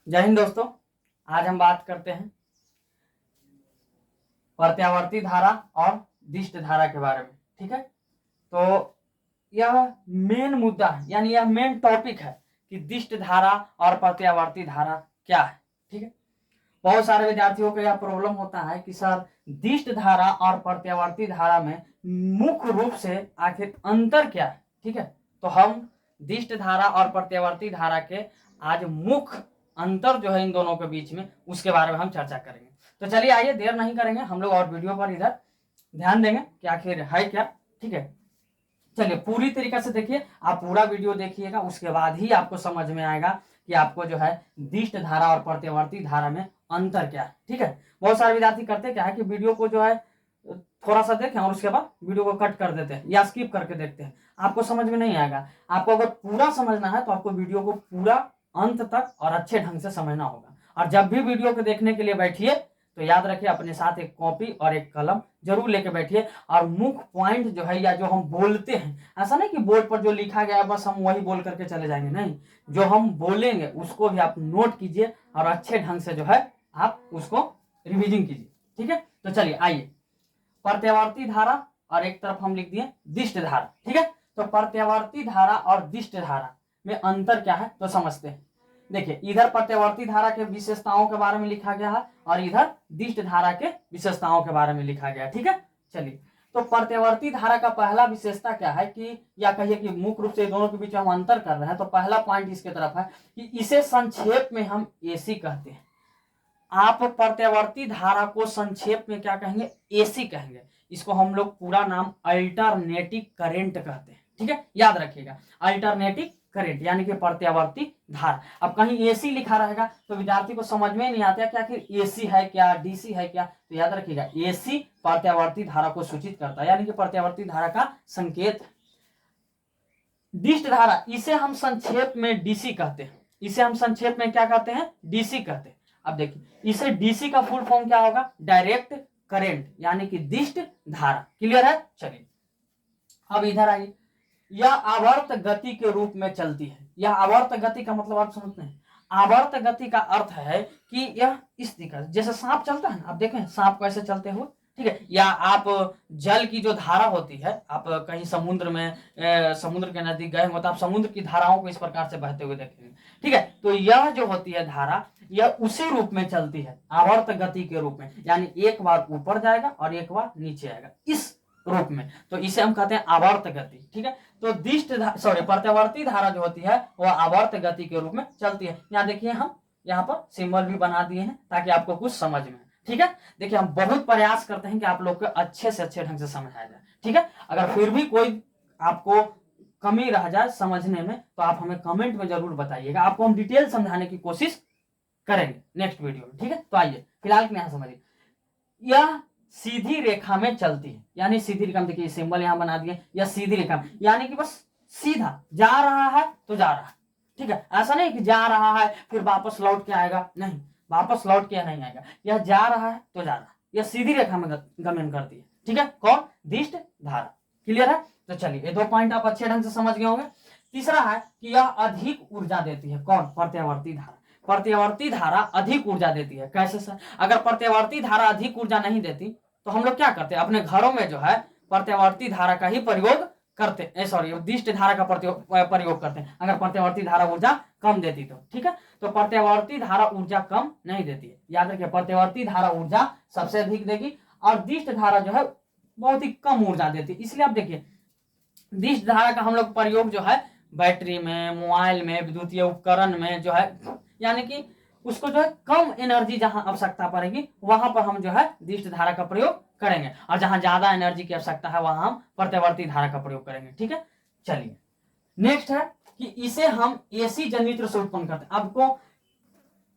जय हिंद दोस्तों। आज हम बात करते हैं प्रत्यावर्ती धारा और दिष्ट धारा के बारे में। ठीक है, तो यह मेन मुद्दा है, यानी यह मेन टॉपिक है कि दिष्ट धारा और प्रत्यावर्ती धारा क्या है। ठीक है, बहुत सारे विद्यार्थियों को यह प्रॉब्लम होता है कि सर दिष्ट धारा और प्रत्यावर्ती धारा में मुख्य रूप से आखिर अंतर क्या है। ठीक है, तो हम दिष्ट धारा और प्रत्यावर्ती धारा के आज मुख्य अंतर जो है इन दोनों के बीच में, उसके बारे में हम चर्चा करेंगे। तो चलिए आइए, देर नहीं करेंगे, हम लोग और वीडियो पर इधर ध्यान देंगे कि आखिर है क्या। ठीक है, चलिए पूरी तरीके से देखिए, आप पूरा वीडियो देखिएगा, उसके बाद ही आपको समझ में आएगा कि आपको जो है दिष्ट धारा और प्रत्यावर्ती धारा में अंतर क्या है। ठीक है, बहुत सारे विद्यार्थी करते क्या है कि वीडियो को जो है थोड़ा सा देखें और उसके बाद वीडियो को कट कर देते हैं या स्किप करके देखते हैं, आपको समझ में नहीं आएगा। आपको अगर पूरा समझना है तो आपको वीडियो को पूरा अंत तक और अच्छे ढंग से समझना होगा। और जब भी वीडियो को देखने के लिए बैठिए तो याद रखिए अपने साथ एक कॉपी और एक कलम जरूर लेके बैठिए, और मुख्य पॉइंट जो है या जो हम बोलते हैं, ऐसा नहीं कि बोर्ड पर जो लिखा गया बस हम वही बोल करके चले जाएंगे, नहीं, जो हम बोलेंगे उसको भी आप नोट कीजिए और अच्छे ढंग से जो है आप उसको रिवीजन कीजिए। ठीक है, तो चलिए आइए, प्रत्यावर्ती धारा और एक तरफ हम लिख दिए दिष्ट धारा। ठीक है, तो प्रत्यावर्ती धारा और दिष्ट धारा में अंतर क्या है तो समझते हैं। देखिए, इधर प्रत्यावर्ती धारा के विशेषताओं के बारे में लिखा गया है और इधर दिष्ट धारा के विशेषताओं के बारे में लिखा गया है। ठीक है, चलिए, तो प्रत्यावर्ती धारा का पहला विशेषता क्या है कि, या कहिए कि मुख्य रूप से दोनों के बीच हम अंतर कर रहे हैं, तो पहला पॉइंट इसके तरफ है कि इसे संक्षेप में हम एसी कहते हैं। आप प्रत्यावर्ती धारा को संक्षेप में क्या कहेंगे, एसी कहेंगे। इसको हम लोग पूरा नाम अल्टरनेटिंग करंट कहते हैं। ठीक है, याद रखिएगा, अल्टरनेटिंग करंट यानी कि प्रत्यावर्ती धारा। अब कहीं एसी लिखा रहेगा तो विद्यार्थी को समझ में नहीं आता क्या कि एसी है क्या, डीसी है क्या, तो याद रखिएगा एसी प्रत्यावर्ती धारा को सूचित करता है, यानी कि प्रत्यावर्ती धारा का संकेत। दिष्ट धारा, इसे हम संक्षेप में डीसी कहते हैं। इसे हम संक्षेप में क्या कहते हैं, डीसी कहते हैं। अब देखिए, इसे डीसी का फुल फॉर्म क्या होगा, डायरेक्ट करंट, यानी कि दिष्ट धारा। क्लियर है, चलिए अब इधर आइए, यह आवर्त गति के रूप में चलती है। यह आवर्त गति का मतलब आप समझते हैं, आवर्त गति का अर्थ है कि यह इस दिशा, जैसे सांप चलता है ना, आप देखें सांप कैसे चलते हुए। ठीक है, या आप जल की जो धारा होती है, आप कहीं समुद्र में समुद्र के नजदीक गए हो तो आप समुद्र की धाराओं को इस प्रकार से बहते हुए देखेंगे। ठीक है, तो यह जो होती है धारा, यह उसी रूप में चलती है, आवर्त गति के रूप में, यानी एक बार ऊपर जाएगा और एक बार नीचे आएगा, इस रूप में, तो इसे हम कहते हैं आवर्त गति। ठीक है, तो दिष्ट प्रत्यावर्ती धारा जो होती है वह आवर्त गति के रूप में चलती है। यहाँ देखिए, हम यहाँ पर सिंबल भी बना दिए हैं ताकि आपको कुछ समझ में। ठीक है, देखिए हम बहुत प्रयास करते हैं कि आप लोग को अच्छे से अच्छे ढंग से समझाया जाए। ठीक है, अगर फिर भी कोई आपको कमी रह जाए समझने में तो आप हमें कमेंट में जरूर बताइएगा, आपको हम डिटेल समझाने की कोशिश करेंगे नेक्स्ट वीडियो में। ठीक है, तो आइए फिलहाल यहाँ समझिए, यह सीधी रेखा में चलती है, यानी सीधी रेखा में, देखिए सिंबल यहां बना दिए, यह सीधी रेखा में, यानी कि बस सीधा जा रहा है तो जा रहा है। ठीक है, ऐसा नहीं कि जा रहा है फिर वापस लौट के आएगा, नहीं, वापस लौट के नहीं आएगा, यह जा रहा है तो जा रहा है, यह सीधी रेखा में गमन करती है। ठीक है, कौन, दिष्ट धारा। क्लियर है, तो चलिए ये दो पॉइंट आप अच्छे ढंग से समझ गए होंगे। तीसरा है कि यह अधिक ऊर्जा देती है, कौन, प्रत्यावर्ती धारा। प्रत्यावर्ती धारा अधिक ऊर्जा देती है, कैसे सर, अगर प्रत्यावर्ती धारा अधिक ऊर्जा नहीं देती तो हम लोग क्या करते हैं, अपने घरों में जो है प्रत्यावर्ती धारा का ही प्रयोग करते, सॉरी दिष्ट धारा का प्रयोग करते हैं, अगर प्रत्यावर्ती धारा ऊर्जा कम देती तो। ठीक है, तो प्रत्यावर्ती धारा ऊर्जा कम नहीं देती है, याद रखिए प्रत्यावर्ती धारा ऊर्जा सबसे अधिक देगी और दिष्ट धारा जो है बहुत ही कम ऊर्जा देती है। इसलिए आप देखिए, दिष्ट धारा का हम लोग प्रयोग जो है बैटरी में, मोबाइल में, विद्युतीय उपकरण में जो है, यानी कि उसको जो है कम एनर्जी जहां आवश्यकता पड़ेगी वहां पर हम जो है दिष्ट धारा का प्रयोग करेंगे, और जहां ज्यादा एनर्जी की आवश्यकता है वहां हम प्रत्यावर्ती धारा का प्रयोग करेंगे। ठीक है, चलिए नेक्स्ट है कि इसे हम एसी जनित्र से उत्पन्न करते हैं। आपको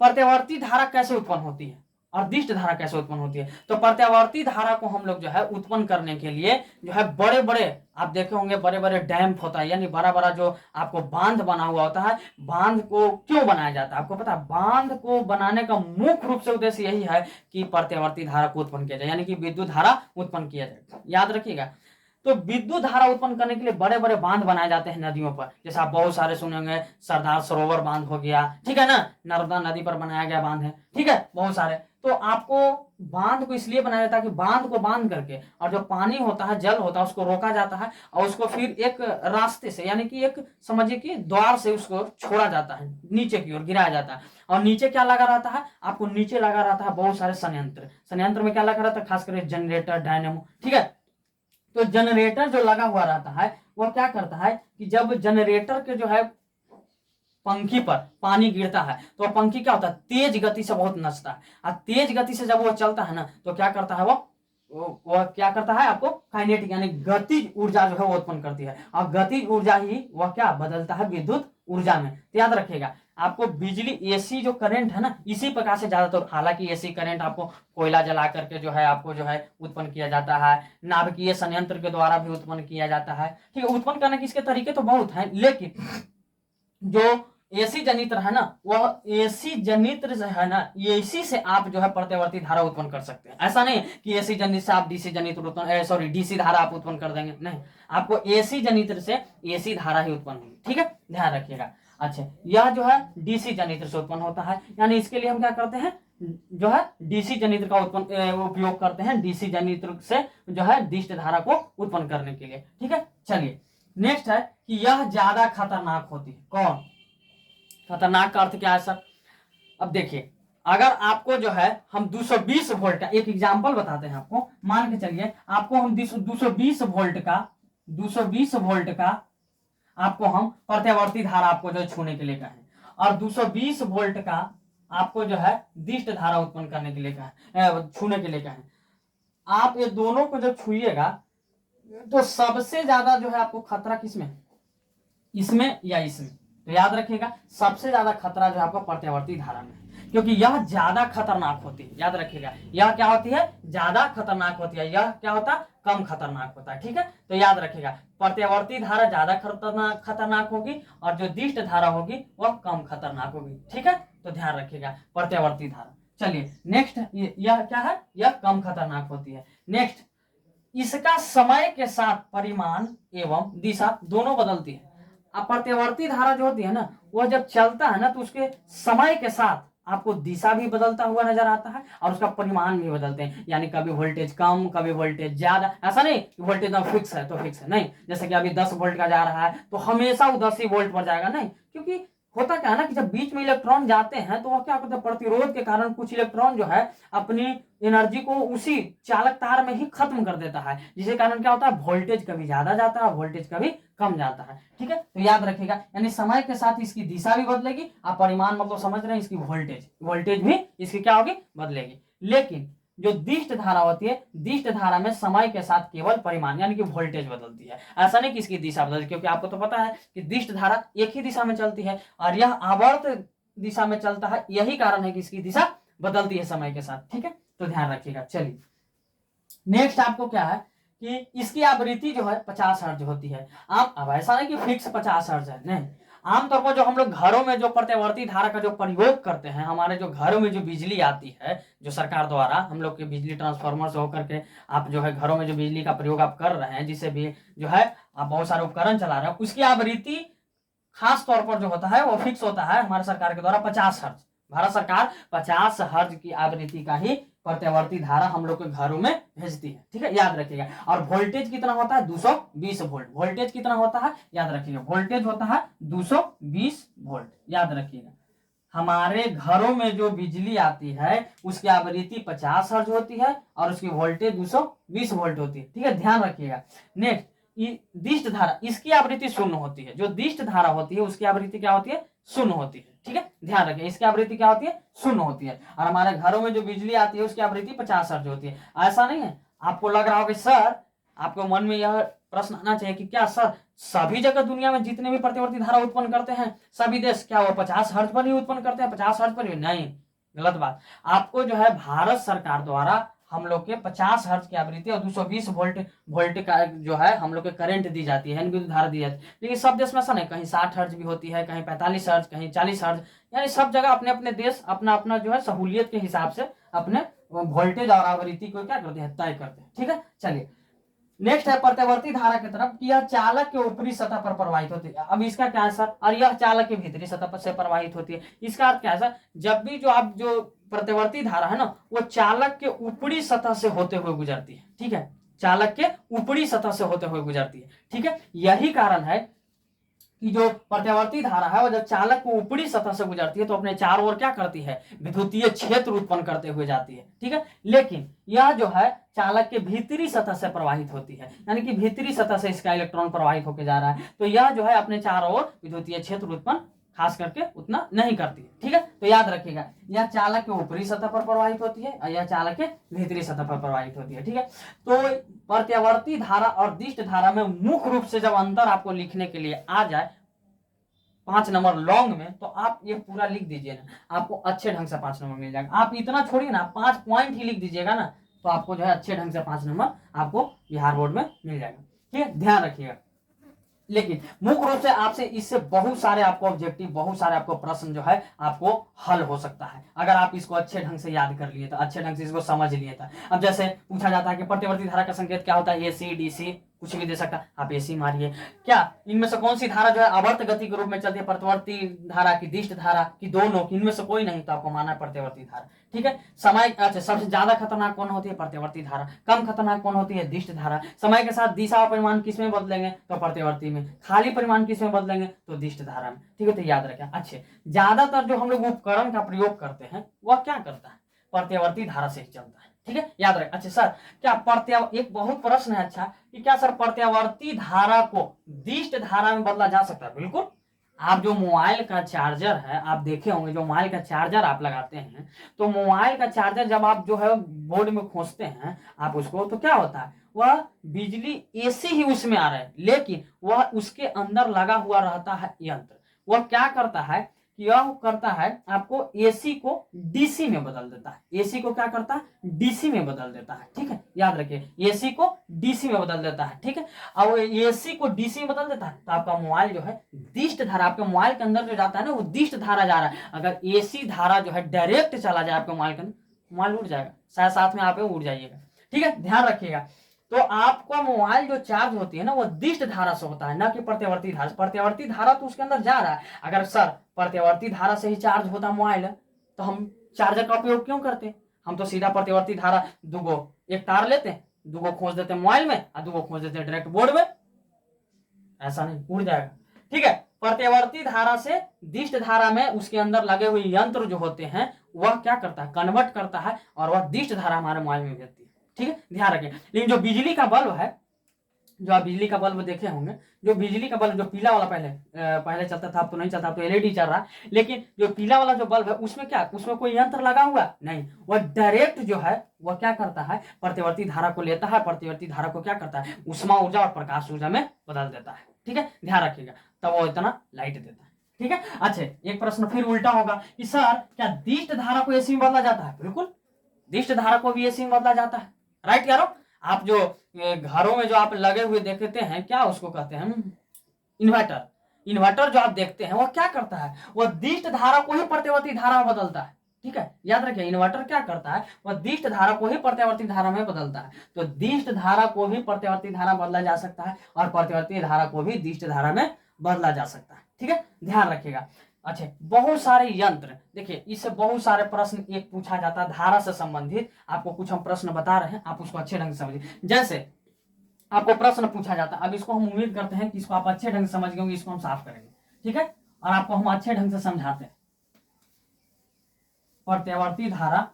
प्रत्यावर्ती धारा कैसे उत्पन्न होती है और दिष्ट धारा कैसे उत्पन्न होती है, तो प्रत्यावर्ती धारा को हम लोग जो है उत्पन्न करने के लिए जो है बड़े बड़े, आप देखे होंगे बड़े बड़े डैम होता है, यानी बड़ा बड़ा जो आपको बांध बना हुआ होता है। बांध को क्यों बनाया जाता है आपको पता है, बांध को बनाने का मुख्य रूप से उद्देश्य यही है कि प्रत्यावर्ती धारा को उत्पन्न किया जाए, यानी कि विद्युत धारा उत्पन्न किया जाए। याद रखिएगा, तो विद्युत धारा उत्पन्न करने के लिए बड़े बड़े बांध बनाए जाते हैं नदियों पर, जैसे आप बहुत सारे सुने होंगे, सरदार सरोवर बांध हो गया, ठीक है ना, नर्मदा नदी पर बनाया गया बांध है, ठीक है, बहुत सारे। तो आपको बांध को इसलिए बनाया जाता है कि बांध को बांध करके और जो पानी होता है, जल होता है, उसको रोका जाता है और उसको फिर एक रास्ते से, यानी कि एक समझिए कि द्वार से उसको छोड़ा जाता है, नीचे की ओर गिराया जाता है। और नीचे क्या लगा रहता है, आपको नीचे लगा रहता है बहुत सारे संयंत्र में क्या लगा रहता है, खास करके जनरेटर, डायनेमो, ठीक है। तो जनरेटर जो लगा हुआ रहता है वह क्या करता है कि जब जनरेटर के जो है पंखी पर पानी गिरता है तो पंखी क्या होता है, तेज गति से बहुत नचता है, और तेज गति से जब वो चलता है ना तो क्या करता है, वो क्या करता है, आपको काइनेटिक यानी गतिज ऊर्जा जो है वो उत्पन्न करती है, और गतिज ऊर्जा ही वह क्या बदलता है विद्युत ऊर्जा में। तो याद रखिएगा, आपको बिजली एसी जो करंट है ना, इसी प्रकार से ज्यादातर, हालांकि एसी करंट आपको कोयला जला करके जो है आपको जो है उत्पन्न किया जाता है, नाभिकीय संयंत्र के द्वारा भी उत्पन्न किया जाता है, ठीक है। उत्पन्न करने के इसके तरीके तो बहुत हैं, लेकिन जो एसी जनित्र है ना, वह एसी जनित्र से है ना, एसी से आप जो है प्रत्यावर्ती धारा उत्पन्न कर सकते हैं। ऐसा नहीं कि एसी जनित्र से आप डीसी जनित्र उत्पन्न, सॉरी डीसी धारा आप उत्पन्न कर देंगे, नहीं, आपको एसी जनित्र से एसी धारा ही उत्पन्न होगी, ठीक है, ध्यान रखिएगा। अच्छा, यह जो है डीसी जनित्र से उत्पन्न होता है, यानी इसके लिए हम क्या करते हैं, जो है डीसी जनित्र का उत्पन्न उपयोग करते हैं, डीसी जनित्र से जो है दिष्ट धारा को उत्पन्न करने के लिए, ठीक है। चलिए नेक्स्ट है कि यह ज्यादा खतरनाक होती है। कौन खतरनाक का अर्थ क्या है सर? अब देखिए, अगर आपको जो है हम 220 वोल्ट का एक एग्जांपल बताते हैं आपको, मान के चलिए आपको हम 220 वोल्ट का आपको हम प्रत्यावर्ती धारा आपको जो छूने के लिए कहें, और 220 वोल्ट का आपको जो है दिष्ट धारा उत्पन्न करने के लिए कहें, छूने के लिए कहें। आप ये दोनों को जब छुइएगा तो सबसे ज्यादा जो है आपको खतरा किसमें, इसमें या इसमें? तो याद रखिएगा, सबसे ज्यादा खतरा जो है आपका प्रत्यावर्ती धारा में, क्योंकि यह ज्यादा खतरनाक होती है। याद रखिएगा, यह क्या होती है, ज्यादा खतरनाक होती है, यह क्या होता है, कम खतरनाक होता है, ठीक है। तो याद रखिएगा, प्रत्यावर्ती धारा ज्यादा खतरनाक होगी और जो दिष्ट धारा होगी वह कम खतरनाक होगी, ठीक है। तो ध्यान रखिएगा, प्रत्यावर्ती धारा। चलिए नेक्स्ट, यह क्या है, यह कम खतरनाक होती है। नेक्स्ट, इसका समय के साथ परिमाण एवं दिशा दोनों बदलती है। अब प्रत्यावर्ती धारा जो होती है ना, वह जब चलता है ना तो उसके समय के साथ आपको दिशा भी बदलता हुआ नजर आता है और उसका परिमाण भी बदलते हैं, यानी कभी वोल्टेज कम, कभी वोल्टेज ज्यादा। ऐसा नहीं कि वोल्टेज ना फिक्स है तो फिक्स है, नहीं, जैसे कि अभी 10 वोल्ट का जा रहा है तो हमेशा वो 10 ही वोल्ट पर जाएगा, नहीं, क्योंकि होता क्या है ना कि जब बीच में इलेक्ट्रॉन जाते हैं तो वह क्या करते हैं, प्रतिरोध के कारण कुछ इलेक्ट्रॉन जो है अपनी एनर्जी को उसी चालक तार में ही खत्म कर देता है, जिसके कारण क्या होता है, वोल्टेज कभी ज्यादा जाता है, वोल्टेज कभी कम जाता है, ठीक है। तो याद रखिएगा, यानी समय के साथ इसकी दिशा भी बदलेगी, आप परिमाण मतलब समझ रहे हैं, इसकी वोल्टेज भी इसकी क्या होगी, बदलेगी। लेकिन जो दिष्ट धारा होती है, दिष्ट धारा में समय के साथ केवल परिमाण यानी कि वोल्टेज बदलती है, ऐसा नहीं कि इसकी दिशा बदलती, क्योंकि आपको तो पता है कि दिष्ट धारा एक ही दिशा में चलती है और यह आवर्त दिशा में चलता है, यही कारण है कि इसकी दिशा बदलती है समय के साथ, ठीक है। तो ध्यान रखिएगा। चलिए नेक्स्ट आपको क्या है कि इसकी आवृत्ति जो है 50 हर्ट्ज होती है। अब ऐसा नहीं कि फिक्स 50 हर्ट्ज है, नहीं, आमतौर पर जो हम लोग घरों में जो प्रत्यावर्ती धारा का जो प्रयोग करते हैं, हमारे जो घरों में जो बिजली आती है, जो सरकार द्वारा हम लोग के बिजली ट्रांसफार्मर से होकर के आप जो है घरों में जो बिजली का प्रयोग आप कर रहे हैं, जिससे भी जो है आप बहुत सारे उपकरण चला रहे हैं, उसकी आवृत्ति खास तौर पर जो होता है वो फिक्स होता है हमारे सरकार के द्वारा 50 हर्ट्ज। भारत सरकार 50 हर्ट्ज की आवृत्ति का ही प्रत्यावर्ती धारा हम लोग के घरों में भेजती है, ठीक है, याद रखिएगा। और वोल्टेज कितना होता है, 220 वोल्ट। वोल्टेज कितना होता है, याद रखिएगा, वोल्टेज होता है 220 वोल्ट, याद रखिएगा। हमारे घरों में जो बिजली आती है उसकी आवृत्ति 50 हर्ट्ज होती है और उसकी वोल्टेज 220 वोल्ट होती है, ठीक है, ध्यान रखिएगा। नेक्स्ट, दिष्ट धारा, इसकी आवृत्ति शून्य होती है। जो दिष्ट धारा होती है उसकी आवृत्ति क्या होती है, शून्य होती है, ठीक है, ध्यान रखें, इसकी आवृत्ति क्या होती है, शून्य होती है। और हमारे घरों में जो बिजली आती है उसकी आवृत्ति 50 हर्ट्ज होती है। ऐसा नहीं है, आपको लग रहा होगा सर, आपको मन में यह प्रश्न आना चाहिए कि क्या सर सभी जगह दुनिया में जितने भी प्रतिवर्ती धारा उत्पन्न करते हैं सभी देश क्या वो 50 हर्ट्ज पर ही उत्पन्न करते हैं, 50 हर्ट्ज पर ही? नहीं, गलत बात। आपको जो है भारत सरकार द्वारा हम लोग के 50 हर्ट्ज की आवृत्ति और 220 वोल्ट का जो है हम लोग के करंट दी जाती है, विद्युत धारा दी जाती है। लेकिन सब देश में ऐसा नहीं, कहीं 60 हर्ट्ज भी होती है, कहीं 45 हर्ट्ज, कहीं 40 हर्ट्ज, यानी सब जगह अपने अपने देश अपना अपना जो है सहूलियत के हिसाब से अपने वोल्टेज और आवृत्ति को क्या करते हैं, तय करते हैं, ठीक है। चलिए नेक्स्ट है प्रत्यावर्ती धारा की तरफ कि यह चालक के ऊपरी सतह पर प्रवाहित होती है। अब इसका क्या है सर, और यह चालक के भीतरी सतह पर से प्रवाहित होती है। इसका अर्थ क्या है सर, जब भी जो आप जो प्रत्यावर्ती धारा है ना वो चालक के ऊपरी सतह से होते हुए गुजरती है, ठीक है, चालक के ऊपरी सतह से होते हुए गुजरती है, ठीक है। यही कारण है कि जो प्रत्यावर्ती धारा है वो जब चालक को ऊपरी सतह से गुजरती है तो अपने चारों ओर क्या करती है, विद्युतीय क्षेत्र उत्पन्न करते हुए जाती है, ठीक है। लेकिन यह जो है चालक के भीतरी सतह से प्रवाहित होती है, यानी कि भीतरी सतह से इसका इलेक्ट्रॉन प्रवाहित होकर जा रहा है, तो यह जो है अपने चारों ओर विद्युतीय क्षेत्र उत्पन्न खास करके उतना नहीं करती है, ठीक है। तो याद रखिएगा यह चालक के ऊपरी सतह पर प्रवाहित होती है और यह चालक के भीतरी सतह पर प्रवाहित होती है, ठीक है। तो प्रत्यावर्ती धारा और दिष्ट धारा में मुख्य रूप से जब अंतर आपको लिखने के लिए आ जाए 5 नंबर लॉन्ग में, तो आप ये पूरा लिख दीजिए ना, आपको अच्छे ढंग से 5 नंबर मिल जाएगा। आप इतना छोड़िए ना, 5 पॉइंट ही लिख दीजिएगा ना, तो आपको जो है अच्छे ढंग से 5 नंबर आपको बिहार बोर्ड में मिल जाएगा, ठीक है, ध्यान रखिएगा। लेकिन मुख्य रूप से आपसे इससे बहुत सारे आपको ऑब्जेक्टिव, बहुत सारे आपको प्रश्न जो है आपको हल हो सकता है अगर आप इसको अच्छे ढंग से याद कर लिए तो, अच्छे ढंग से इसको समझ लिए था। अब जैसे पूछा जाता है कि प्रत्यावर्ती धारा का संकेत क्या होता है, AC DC कुछ भी दे सकता है, आप AC मारिए। क्या इनमें से कौन सी धारा जो है आवर्त गति के रूप में चलती है, प्रत्यावर्ती धारा की दिष्ट धारा की दोनों की, इनमें से कोई नहीं, तो आपको मानना है प्रत्यावर्ती धारा, ठीक है। समय अच्छा सबसे ज्यादा खतरनाक कौन होती है, प्रत्यावर्ती धारा। कम खतरनाक कौन होती है, दिष्ट धारा। समय के साथ दिशा और परिमाण किस में बदलेंगे, तो प्रत्यावर्ती में। खाली परिमाण किस में बदलेंगे, तो दिष्ट धारा में, ठीक है। तो याद रखें। अच्छे ज्यादातर जो हम लोग उपकरण का प्रयोग करते हैं वह क्या करता है, प्रत्यावर्ती धारा से ही चलता है, ठीक है, याद रखें। अच्छा सर क्या एक बहुत प्रश्न है अच्छा कि क्या सर प्रत्यावर्ती धारा को दिष्ट धारा में बदला जा सकता है? बिल्कुल। आप जो मोबाइल का चार्जर है, आप देखे होंगे जो मोबाइल का चार्जर आप लगाते हैं, तो मोबाइल का चार्जर जब आप जो है बोर्ड में खोसते हैं आप उसको, तो क्या होता है, वह बिजली AC ही उसमें आ रहा है, लेकिन वह उसके अंदर लगा हुआ रहता है यंत्र। वह क्या करता है, यह करता है आपको AC को DC में बदल देता है। AC को क्या करता है, DC में बदल देता है, ठीक है, याद रखिए AC को DC में बदल देता है, ठीक है। अब AC को DC में बदल देता है तो आपका मोबाइल जो है दिष्ट धारा, आपके मोबाइल के अंदर जो जाता है ना वो दिष्ट धारा जा रहा है। अगर AC धारा जो है डायरेक्ट चला जाए आपके मोबाइल के अंदर, मोबाइल उड़ जाएगा, शायद साथ में आप उड़ जाइएगा, ठीक है, ध्यान रखिएगा। तो आपका मोबाइल जो चार्ज होती है ना वो दिष्ट धारा से होता है, ना कि प्रत्यावर्ती धारा। प्रत्यावर्ती धारा तो उसके अंदर जा रहा है। अगर सर प्रत्यावर्ती धारा से ही चार्ज होता मोबाइल तो हम चार्जर का उपयोग क्यों करते, हम तो सीधा प्रत्यावर्ती धारा दुगो एक तार लेते हैं, दुगो खोज देते हैं मोबाइल में और दुगो खोज देते हैं डायरेक्ट बोर्ड में, ऐसा नहीं, उड़ जाएगा, ठीक है। प्रत्यावर्ती धारा से दिष्ट धारा में उसके अंदर लगे हुए यंत्र जो होते हैं वह क्या करता है, कन्वर्ट करता है और वह दिष्ट धारा हमारे मोबाइल में भेजती है, ठीक है, ध्यान रखें। लेकिन जो बिजली का बल्ब है, जो आप बिजली का बल्ब देखे होंगे, जो बिजली का बल्ब जो पीला वाला पहले चलता था, अब तो नहीं चलता, अब तो LED चल रहा है, लेकिन जो पीला वाला जो बल्ब है उसमें क्या, उसमें कोई यंत्र लगा हुआ नहीं, वह डायरेक्ट जो है वह क्या करता है, प्रत्यावर्ती धारा को लेता है, प्रत्यावर्ती धारा को क्या करता है, ऊष्मा ऊर्जा और प्रकाश ऊर्जा में बदल देता है, ठीक है, ध्यान रखिएगा, तब वो इतना लाइट देता है, ठीक है। अच्छा एक प्रश्न फिर उल्टा होगा कि सर क्या दिष्ट धारा को AC में बदला जाता है? बिल्कुल, दिष्ट धारा को भी AC में बदला जाता है, राइट यारो। आप जो घरों में जो आप लगे हुए देखते हैं, क्या उसको कहते हैं, इन्वर्टर। इन्वर्टर जो आप देखते हैं वह क्या करता है, वह दिष्ट धारा को ही प्रत्यावर्ती धारा में बदलता है, ठीक है, याद रखिए। इन्वर्टर क्या करता है, वह दिष्ट धारा को ही प्रत्यावर्ती धारा में बदलता है। तो दिष्ट धारा को भी प्रत्यावर्ती धारा बदला जा सकता है और प्रत्यावर्ती धारा को भी दिष्ट धारा में बदला जा सकता है, ठीक है, ध्यान रखिएगा। अच्छा बहुत सारे यंत्र, देखिए इससे बहुत सारे प्रश्न एक पूछा जाता है धारा से संबंधित। आपको कुछ हम प्रश्न बता रहे हैं, आप उसको अच्छे ढंग से समझिए। जैसे आपको प्रश्न पूछा जाता है, अब इसको हम उम्मीद करते हैं कि इसको आप अच्छे ढंग से समझ गए होंगे, इसको हम साफ करेंगे, ठीक है, और आपको हम अच्छे ढंग से समझाते हैं। प्रत्यावर्ती धारा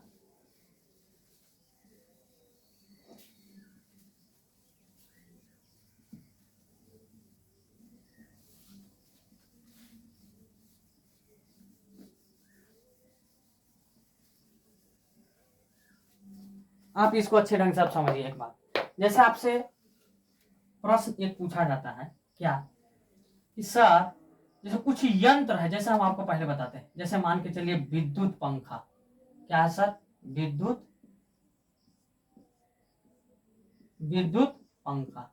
आप इसको अच्छे ढंग से आप समझिए। एक बात, जैसे आपसे प्रश्न एक पूछा जाता है क्या कि सर जैसे कुछ यंत्र है, जैसे हम आपको पहले बताते हैं, जैसे मान के चलिए विद्युत पंखा, क्या है सर, विद्युत पंखा।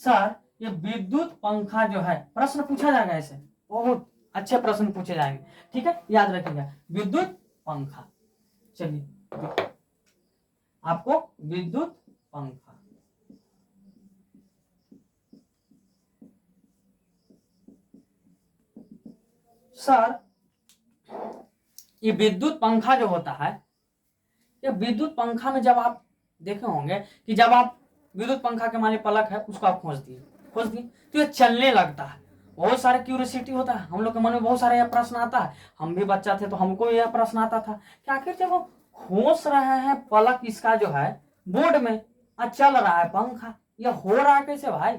सर ये विद्युत पंखा जो है, प्रश्न पूछा जाएगा ऐसे, बहुत अच्छे प्रश्न पूछे जाएंगे, ठीक है, याद रखिएगा विद्युत पंखा। चलिए आपको विद्युत पंखा, सर ये विद्युत पंखा जो होता है, ये विद्युत पंखा में जब आप देखे होंगे कि जब आप विद्युत पंखा के माने पलक है उसको आप खोज दिए तो ये चलने लगता है। बहुत सारे क्यूरियोसिटी होता है हम लोग के मन में, बहुत सारे यह प्रश्न आता है। हम भी बच्चा थे तो हमको यह प्रश्न आता था कि आखिर जब वो खोस रहे हैं पलक इसका जो है बोर्ड में, चल रहा है पंखा, यह हो रहा है कैसे भाई?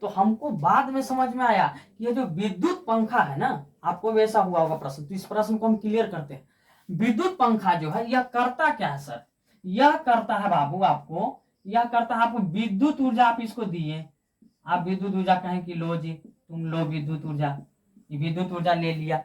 तो हमको बाद में समझ में आया कि ये जो विद्युत पंखा है ना, आपको भी ऐसा हुआ होगा प्रश्न, तो इस प्रश्न को हम क्लियर करते हैं। विद्युत पंखा जो है यह करता क्या है सर? यह करता है बाबू आपको, यह करता है आपको विद्युत ऊर्जा आप इसको दिए, आप विद्युत ऊर्जा कहें कि लो जी तुम लो विद्युत ऊर्जा, विद्युत ऊर्जा ले लिया,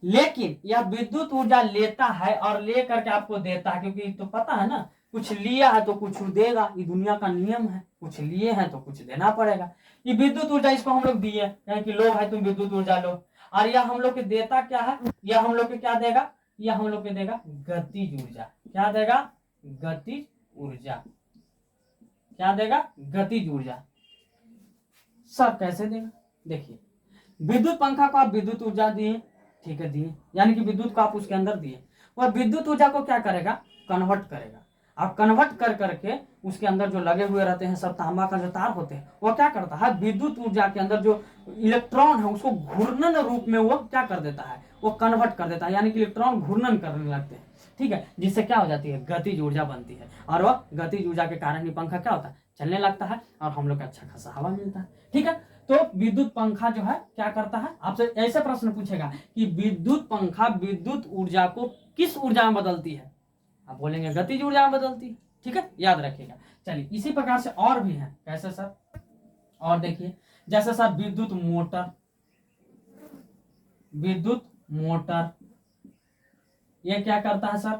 लेकिन यह विद्युत ऊर्जा लेता है और ले करके आपको देता है, क्योंकि तो पता है ना कुछ लिया है तो कुछ देगा, ये दुनिया का नियम है, कुछ लिए हैं तो कुछ देना पड़ेगा। ये विद्युत ऊर्जा इसको हम लोग दिए कहें कि लो भाई तुम विद्युत ऊर्जा लो, और यह हम लोग के देता क्या है? यह हम लोग के क्या देगा? यह हम लोग के देगा गतिज ऊर्जा। क्या देगा? गतिज ऊर्जा। क्या देगा? गतिज ऊर्जा। सर कैसे देगा? देखिए विद्युत पंखा को आप विद्युत ऊर्जा दिए, ठीक है दिए, यानी कि विद्युत को आप उसके अंदर दिए, वह विद्युत ऊर्जा को क्या करेगा? कन्वर्ट करेगा। और कन्वर्ट कर करके उसके अंदर जो लगे हुए रहते हैं सब तांबा का जो तार होते हैं, वो क्या करता है? विद्युत ऊर्जा के अंदर जो इलेक्ट्रॉन है उसको घूर्णन रूप में वो क्या कर देता है? वो कन्वर्ट कर देता है, यानी कि इलेक्ट्रॉन घूर्णन करने लगते हैं, ठीक है, जिससे क्या हो जाती है? गतिज ऊर्जा बनती है। और वह गतिज ऊर्जा के कारण ही पंखा क्या होता है? चलने लगता है और हम लोग को अच्छा खासा हवा मिलता है, ठीक है। तो विद्युत पंखा जो है क्या करता है? आपसे ऐसे प्रश्न पूछेगा कि विद्युत पंखा विद्युत ऊर्जा को किस ऊर्जा में बदलती है? आप बोलेंगे गतिज ऊर्जा में बदलती है, ठीक है, याद रखिएगा। चलिए इसी प्रकार से और भी है। कैसे सर? और देखिए जैसे सर विद्युत मोटर, विद्युत मोटर ये क्या करता है सर?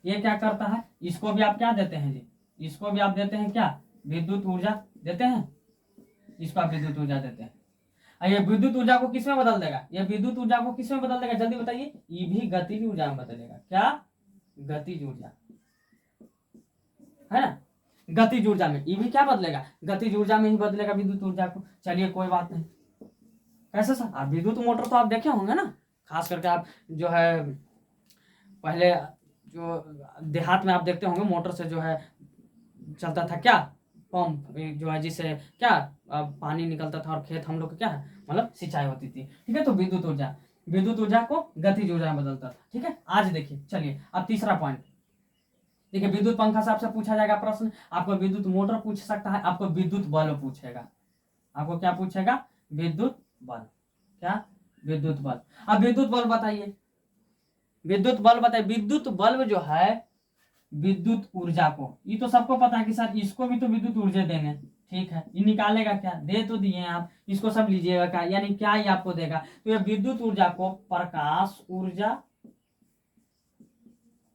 ये क्या करता है? इसको भी आप क्या देते हैं जी? इसको भी आप देते हैं क्या? विद्युत ऊर्जा देते हैं, इसको आप विद्युत ऊर्जा देते हैं। ये विद्युत ऊर्जा को किस में बदल देगा? ये विद्युत ऊर्जा को किस में बदल देगा? जल्दी बताइए। ये भी गतिज ऊर्जा में बदलेगा। क्या? गतिज ऊर्जा, है ना, गतिज ऊर्जा में। ये भी क्या बदलेगा? गतिज ऊर्जा में ही बदलेगा विद्युत ऊर्जा को। चलिए कोई बात नहीं। कैसे सर? आप विद्युत मोटर तो आप देखे होंगे ना, खास करके आप जो है पहले जो देहात में आप देखते होंगे मोटर से जो है चलता था क्या? पंप जो है जिससे क्या पानी निकलता था और खेत हम लोग का क्या है मतलब सिंचाई होती थी, ठीक है। तो विद्युत ऊर्जा को गतिज ऊर्जा में बदलता था, ठीक है। आज देखिए, चलिए अब तीसरा पॉइंट देखिए, विद्युत पंखा से आपसे पूछा जाएगा प्रश्न, आपको विद्युत मोटर पूछ सकता है, आपको विद्युत बल्ब पूछेगा। आपको क्या पूछेगा? विद्युत बल्ब। क्या? विद्युत बल्ब। अब विद्युत बल्ब बताइए, विद्युत बल्ब बताइए। विद्युत बल्ब जो है विद्युत ऊर्जा को, ये तो सबको पता है कि सर इसको भी तो विद्युत ऊर्जा देंगे, ठीक है। ये निकालेगा क्या? दे तो दिए आप, इसको सब लीजिएगा क्या, यानी क्या ये आपको देगा? तो ये विद्युत ऊर्जा को प्रकाश ऊर्जा,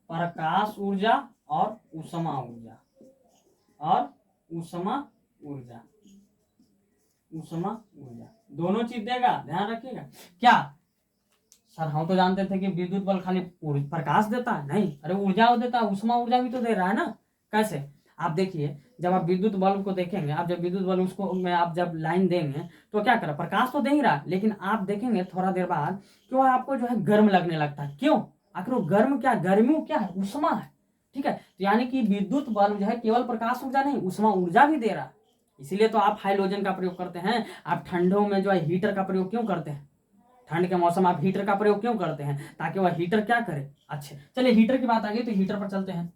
प्रकाश ऊर्जा और ऊष्मा ऊर्जा, और ऊष्मा ऊर्जा, ऊष्मा ऊर्जा दोनों चीज देगा, ध्यान रखिएगा। क्या सर हम तो जानते थे कि विद्युत बल्ब खाली प्रकाश देता है, नहीं, अरे ऊर्जा देता है, ऊष्मा ऊर्जा भी तो दे रहा है ना। कैसे? आप देखिए, जब आप विद्युत बल्ब को देखेंगे, आप जब विद्युत बल्ब उसको में आप जब लाइन देंगे तो क्या करें? प्रकाश तो दे ही रहा, लेकिन आप देखेंगे थोड़ा देर बाद क्यों आपको जो है गर्म लगने लगता है। क्यों? आखिर वो गर्म क्या, गर्मी क्या है? ऊष्मा है, ठीक है। तो यानी कि विद्युत बल्ब जो है केवल प्रकाश ऊर्जा नहीं, ऊष्मा ऊर्जा भी दे रहा है। इसीलिए तो आप हाइलोजन का प्रयोग करते हैं। आप ठंडों में जो है हीटर का प्रयोग क्यों करते हैं? ठंड के मौसम आप हीटर का प्रयोग क्यों करते हैं? ताकि वह हीटर क्या करे? अच्छे, चलिए हीटर की बात आ गई तो हीटर पर चलते हैं।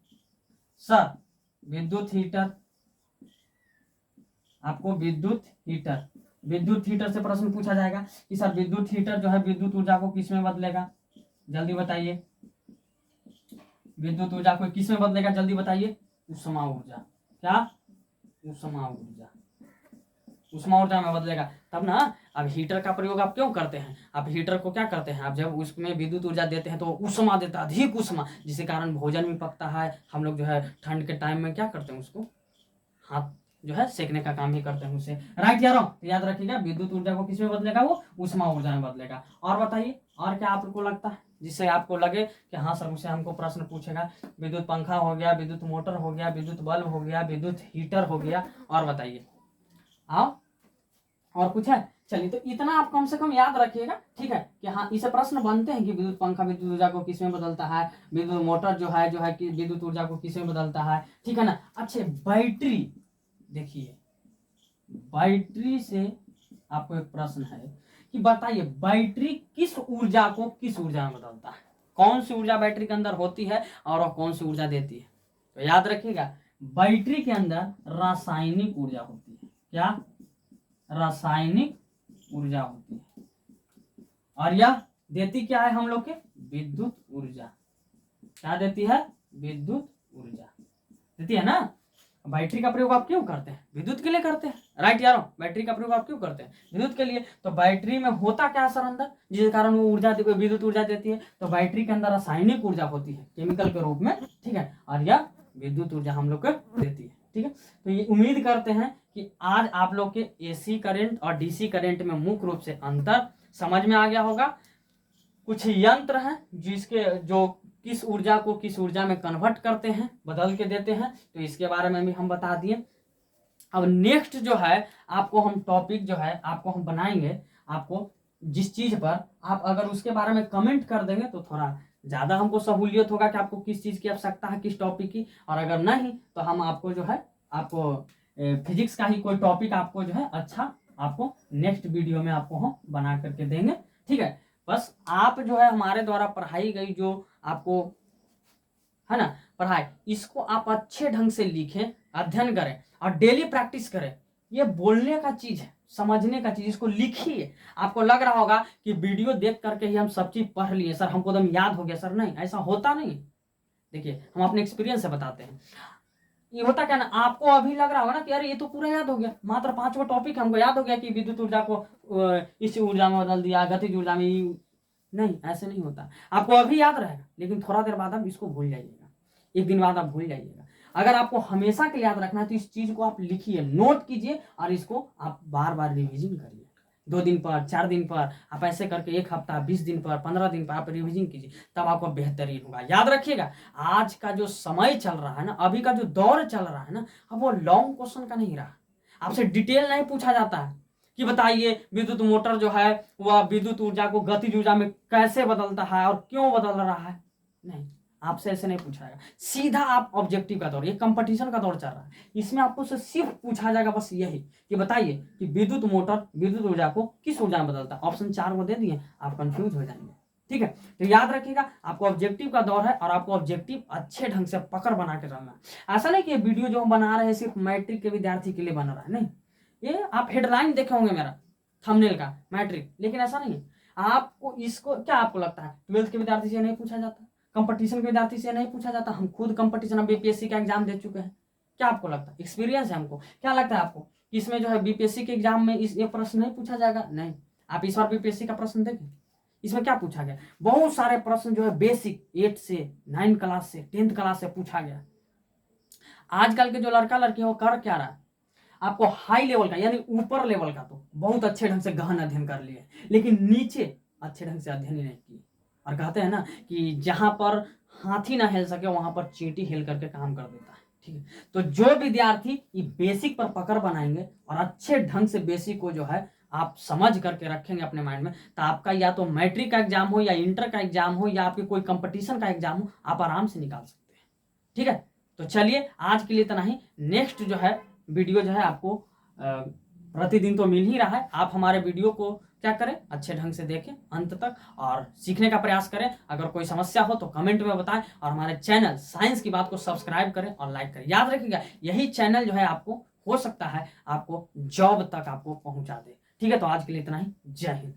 सर विद्युत हीटर, आपको विद्युत हीटर से प्रश्न पूछा जाएगा कि सर विद्युत हीटर जो है विद्युत ऊर्जा को किस में बदलेगा? जल्दी बताइए। विद्युत ऊर्जा को किस में बदलेगा? जल्दी बताइए। ऊष्मा ऊर्जा। क्या? ऊष्मा ऊर्जा, ऊष्मा ऊर्जा में बदलेगा तब ना। अब हीटर का प्रयोग आप क्यों करते हैं? आप हीटर को क्या करते हैं? आप जब उसमें विद्युत ऊर्जा देते हैं तो ऊष्मा देता है, अधिक ऊष्मा, जिसके कारण भोजन भी पकता है। हम लोग जो है ठंड के टाइम में क्या करते हैं? उसको हाथ जो है सेकने का काम ही करते हैं उससे, राइट यारों? तो याद रखिएगा विद्युत ऊर्जा को किस में बदलेगा? वो ऊष्मा ऊर्जा में बदलेगा। और बताइए और क्या आपको लगता है जिससे आपको लगे कि हाँ सर उससे हमको प्रश्न पूछेगा? विद्युत पंखा हो गया, विद्युत मोटर हो गया, विद्युत बल्ब हो गया, विद्युत हीटर हो गया, और बताइए। आओ और कुछ है? चलिए, तो इतना आप कम से कम याद रखिएगा, ठीक है, कि हाँ इसे प्रश्न बनते हैं कि विद्युत पंखा विद्युत ऊर्जा को किसमें बदलता है, विद्युत मोटर जो है कि विद्युत ऊर्जा को किसमें बदलता है, ठीक है ना। अच्छा, बैटरी, देखिए बैटरी से आपको एक प्रश्न है कि बताइए बैटरी किस ऊर्जा को किस ऊर्जा में बदलता है, कौन सी ऊर्जा बैटरी के अंदर होती है और वह कौन सी ऊर्जा देती है। तो याद रखिएगा, बैटरी के अंदर रासायनिक ऊर्जा होती है। क्या? रासायनिक ऊर्जा होती है। और यह देती क्या है हम लोग के? विद्युत ऊर्जा। क्या देती है? विद्युत ऊर्जा देती है ना। बैटरी का प्रयोग आप क्यों करते हैं? विद्युत के लिए करते हैं, राइट यारों। बैटरी का प्रयोग आप क्यों करते हैं? विद्युत के लिए। तो बैटरी में होता क्या सर अंदर, जिसके कारण वो ऊर्जा विद्युत ऊर्जा देती है? तो बैटरी के अंदर रासायनिक ऊर्जा होती है केमिकल के रूप में, ठीक है, और यह विद्युत ऊर्जा हम लोग को देती है, ठीक है। तो ये उम्मीद करते हैं कि आज आप लोग के एसी करंट और डीसी करंट में मुख्य रूप से अंतर समझ में आ गया होगा। कुछ यंत्र हैं जिसके जो किस ऊर्जा को किस ऊर्जा में कन्वर्ट करते हैं, बदल के देते हैं, तो इसके बारे में भी हम बता दिए। अब नेक्स्ट जो है आपको हम टॉपिक जो है आपको हम बनाएंगे, आपको जिस चीज पर आप अगर उसके बारे में कमेंट कर देंगे तो थोड़ा ज्यादा हमको सहूलियत होगा कि आपको किस चीज की आवश्यकता है, किस टॉपिक की। और अगर नहीं तो हम आपको जो है आपको फिजिक्स का ही कोई टॉपिक आपको जो है अच्छा आपको नेक्स्ट वीडियो में आपको हम बना करके देंगे, ठीक है। बस आप जो है हमारे द्वारा पढ़ाई गई जो आपको है ना पढ़ाई, इसको आप अच्छे ढंग से लिखें, अध्ययन करें और डेली प्रैक्टिस करें। ये बोलने का चीज है, समझने का चीज, इसको लिखिए। आपको लग रहा होगा कि वीडियो देख करके ही हम सब चीज पढ़ लिए सर, हमको एकदम याद हो गया सर, नहीं, ऐसा होता नहीं। देखिए हम अपने एक्सपीरियंस से बताते हैं। ये होता क्या ना, आपको अभी लग रहा होगा ना कि अरे ये तो पूरा याद हो गया, मात्र 5 टॉपिक हमको याद हो गया कि विद्युत ऊर्जा को इस ऊर्जा में बदल दिया, गतिज ऊर्जा में। नहीं, ऐसे नहीं होता। आपको अभी याद रहेगा लेकिन थोड़ा देर बाद आप इसको भूल जाइएगा, एक दिन बाद आप भूल जाइएगा। अगर आपको हमेशा के लिए याद रखना है तो इस चीज को आप लिखिए, नोट कीजिए और इसको आप बार बार रिविजन करिए। 2 दिन पर, 4 दिन पर, आप ऐसे करके 1 हफ्ता, 20 दिन पर, 15 दिन पर आप रिविजन कीजिए, तब आपको बेहतरीन होगा। याद रखिएगा, आज का जो समय चल रहा है ना, अभी का जो दौर चल रहा है ना, अब वो लॉन्ग क्वेश्चन का नहीं रहा। आपसे डिटेल नहीं पूछा जाता है कि बताइए विद्युत मोटर जो है वह विद्युत ऊर्जा को गतिज ऊर्जा में कैसे बदलता है और क्यों बदल रहा है। नहीं, आपसे ऐसे नहीं पूछा जाएगा। सीधा आप ऑब्जेक्टिव का दौर, ये कंपटीशन का दौर चल रहा है, इसमें आपको सिर्फ पूछा जाएगा बस यही कि बताइए कि विद्युत मोटर विद्युत ऊर्जा को किस ऊर्जा में बदलता है। ऑप्शन 4 वो दे दिए, आप कंफ्यूज हो जाएंगे, ठीक है। तो याद रखिएगा, आपको ऑब्जेक्टिव का दौर है और आपको ऑब्जेक्टिव अच्छे ढंग से पकड़ बना के चलना है। ऐसा नहीं कि वीडियो जो हम बना रहे हैं सिर्फ मैट्रिक के विद्यार्थी के लिए बना रहा है, नहीं। ये आप हेडलाइन देखे होंगे मेरा थंबनेल का, मैट्रिक, लेकिन ऐसा नहीं है। आपको इसको क्या आपको लगता है 12th के विद्यार्थी से नहीं पूछा जाता, कंपटीशन के विद्यार्थी से नहीं पूछा जाता? हम खुद कंपटीशन बीपीएससी का एग्जाम दे चुके हैं। क्या आपको लगता है, एक्सपीरियंस है हमको, क्या लगता है आपको कि इसमें जो है बीपीएससी के एग्जाम में ये प्रश्न नहीं पूछा जाएगा? नहीं। आप इस बार बीपीएससी का प्रश्न देखें, इसमें क्या पूछा गया? बहुत सारे प्रश्न जो है बेसिक 8 से 9 क्लास से 10th क्लास से पूछा गया। आजकल के जो लड़का लड़की है वो कर क्या रहा है, आपको हाई लेवल का यानी ऊपर लेवल का तो बहुत अच्छे ढंग से गहन अध्ययन कर लिए, लेकिन नीचे अच्छे ढंग से अध्ययन ही नहीं किए। और कहते हैं ना कि जहां पर हाथी ना हिल सके वहां पर चींटी हिल करके काम कर देता है, ठीक है। तो जो विद्यार्थी ये बेसिक पर पकड़ बनाएंगे और अच्छे ढंग से बेसिक को जो है आप समझ करके रखेंगे अपने माइंड में, तो आपका या तो मैट्रिक का एग्जाम हो या इंटर का एग्जाम हो या आपके कोई कंपटीशन का एग्जाम हो, आप आराम से निकाल सकते हैं, ठीक है। तो चलिए आज के लिए इतना ही। नेक्स्ट जो है वीडियो जो है आपको प्रतिदिन तो मिल ही रहा है। आप हमारे वीडियो को क्या करें, अच्छे ढंग से देखें अंत तक और सीखने का प्रयास करें। अगर कोई समस्या हो तो कमेंट में बताएं और हमारे चैनल साइंस की बात को सब्सक्राइब करें और लाइक करें। याद रखिएगा, यही चैनल जो है आपको हो सकता है आपको जॉब तक आपको पहुंचा दे, ठीक है। तो आज के लिए इतना ही, जय हिंद।